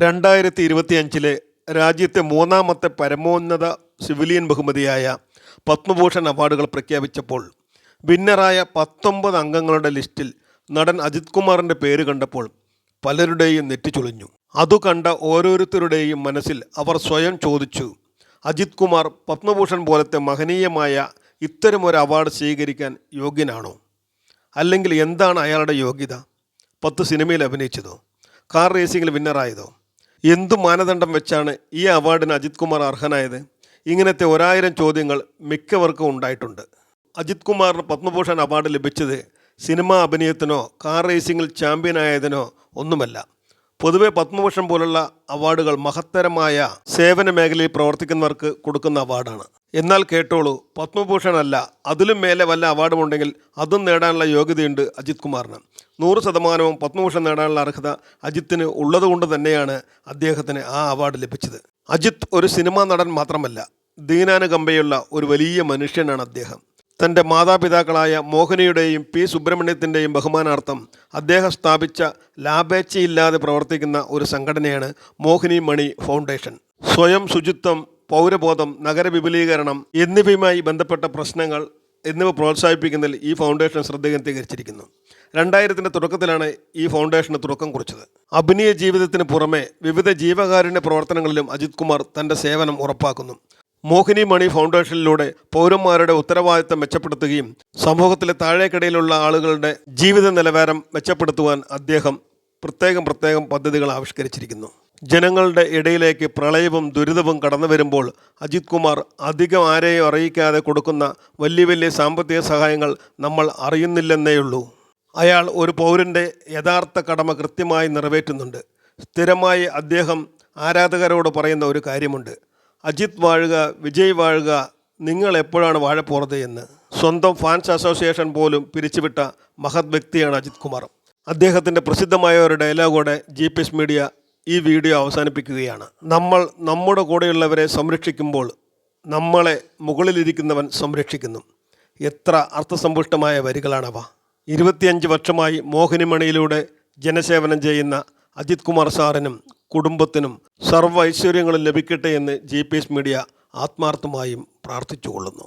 2025 രാജ്യത്തെ മൂന്നാമത്തെ പരമോന്നത സിവിലിയൻ ബഹുമതിയായ പത്മഭൂഷൺ അവാർഡുകൾ പ്രഖ്യാപിച്ചപ്പോൾ വിന്നറായ 19 അംഗങ്ങളുടെ ലിസ്റ്റിൽ നടൻ അജിത് കുമാറിൻ്റെ പേര് കണ്ടപ്പോൾ പലരുടെയും നെറ്റിച്ചുളിഞ്ഞു. അതു കണ്ട ഓരോരുത്തരുടെയും മനസ്സിൽ അവർ സ്വയം ചോദിച്ചു, അജിത് കുമാർ പത്മഭൂഷൺ പോലത്തെ മഹനീയമായ ഇത്തരമൊരു അവാർഡ് സ്വീകരിക്കാൻ യോഗ്യനാണോ? അല്ലെങ്കിൽ എന്താണ് അയാളുടെ യോഗ്യത? 10 സിനിമയിൽ അഭിനയിച്ചതോ? കാർ റേസിംഗിൽ വിന്നറായതോ? എന്തു മാനദണ്ഡം വെച്ചാണ് ഈ അവാർഡിന് അജിത് കുമാർ അർഹനായത്? ഇങ്ങനത്തെ 1000 ചോദ്യങ്ങൾ മിക്കവർക്കും ഉണ്ടായിട്ടുണ്ട്. അജിത് കുമാറിന് പത്മഭൂഷൺ അവാർഡ് ലഭിച്ചത് സിനിമാ അഭിനയത്തിനോ കാർ റേസിംഗിൽ ചാമ്പ്യനായതിനോ ഒന്നുമല്ല. പൊതുവെ പത്മഭൂഷൺ പോലുള്ള അവാർഡുകൾ മഹത്തരമായ സേവന മേഖലയിൽ പ്രവർത്തിക്കുന്നവർക്ക് കൊടുക്കുന്ന അവാർഡാണ്. എന്നാൽ കേട്ടോളൂ, പത്മഭൂഷൺ അല്ല, അതിലും മേലെ വല്ല അവാർഡുമുണ്ടെങ്കിൽ അതും നേടാനുള്ള യോഗ്യതയുണ്ട് അജിത് കുമാറിന്. 100% പത്മഭൂഷൺ നേടാനുള്ള അർഹത അജിത്തിന് ഉള്ളതുകൊണ്ട് തന്നെയാണ് അദ്ദേഹത്തിന് ആ അവാർഡ് ലഭിച്ചത്. അജിത്ത് ഒരു സിനിമാ നടൻ മാത്രമല്ല, ദീനാനുകമ്പയുള്ള ഒരു വലിയ മനുഷ്യനാണ് അദ്ദേഹം. തൻ്റെ മാതാപിതാക്കളായ മോഹിനിയുടെയും പി സുബ്രഹ്മണ്യത്തിൻ്റെയും ബഹുമാനാർത്ഥം അദ്ദേഹം സ്ഥാപിച്ച ലാഭേച്ഛയില്ലാതെ പ്രവർത്തിക്കുന്ന ഒരു സംഘടനയാണ് മോഹിനി മണി ഫൗണ്ടേഷൻ. സ്വയം ശുചിത്വം, പൗരബോധം, നഗരവിപുലീകരണം എന്നിവയുമായി ബന്ധപ്പെട്ട പ്രശ്നങ്ങൾ എന്നിവ പ്രോത്സാഹിപ്പിക്കുന്നതിൽ ഈ ഫൗണ്ടേഷൻ ശ്രദ്ധ കേന്ദ്രീകരിച്ചിരിക്കുന്നു. 2000-ൻ്റെ തുടക്കത്തിലാണ് ഈ ഫൗണ്ടേഷന് തുടക്കം കുറിച്ചത്. അഭിനയ ജീവിതത്തിന് പുറമെ വിവിധ ജീവകാരുണ്യ പ്രവർത്തനങ്ങളിലും അജിത് കുമാർ തൻ്റെ സേവനം ഉറപ്പാക്കുന്നു. മോഹിനി മണി ഫൗണ്ടേഷനിലൂടെ പൗരന്മാരുടെ ഉത്തരവാദിത്തം മെച്ചപ്പെടുത്തുകയും സമൂഹത്തിലെ താഴേക്കിടയിലുള്ള ആളുകളുടെ ജീവിത നിലവാരം മെച്ചപ്പെടുത്തുവാൻ അദ്ദേഹം പ്രത്യേകം പദ്ധതികൾ ആവിഷ്കരിച്ചിരിക്കുന്നു. ജനങ്ങളുടെ ഇടയിലേക്ക് പ്രളയവും ദുരിതവും കടന്നു വരുമ്പോൾ അജിത് കുമാർ അധികം ആരെയും അറിയിക്കാതെ കൊടുക്കുന്ന വലിയ സാമ്പത്തിക സഹായങ്ങൾ നമ്മൾ അറിയുന്നില്ലെന്നേയുള്ളൂ. അയാൾ ഒരു പൗരൻ്റെ യഥാർത്ഥ കടമ കൃത്യമായി നിറവേറ്റുന്നുണ്ട്. സ്ഥിരമായി അദ്ദേഹം ആരാധകരോട് പറയുന്ന ഒരു കാര്യമുണ്ട്, അജിത് വാഴുക, വിജയ് വാഴുക, നിങ്ങൾ എപ്പോഴാണ് വാഴപ്പോറത് എന്ന്. സ്വന്തം ഫാൻസ് അസോസിയേഷൻ പോലും പിരിച്ചുവിട്ട മഹത് വ്യക്തിയാണ് അജിത് കുമാർ. അദ്ദേഹത്തിൻ്റെ പ്രസിദ്ധമായ ഒരു ഡയലോഗോടെ GPS മീഡിയ ഈ വീഡിയോ അവസാനിപ്പിക്കുകയാണ്. നമ്മൾ നമ്മുടെ കൂടെയുള്ളവരെ സംരക്ഷിക്കുമ്പോൾ നമ്മളെ മുകളിലിരിക്കുന്നവൻ സംരക്ഷിക്കുന്നു. എത്ര അർത്ഥസമ്പുഷ്ടമായ വരികളാണവ. 25 വർഷമായി മോഹിനിമണിയിലൂടെ ജനസേവനം ചെയ്യുന്ന അജിത് കുമാർ സാറിനും കുടുംബത്തിനും സർവ്വ ഐശ്വര്യങ്ങളും ലഭിക്കട്ടെ എന്ന് GPS മീഡിയ ആത്മാർത്ഥമായും പ്രാർത്ഥിച്ചുകൊള്ളുന്നു.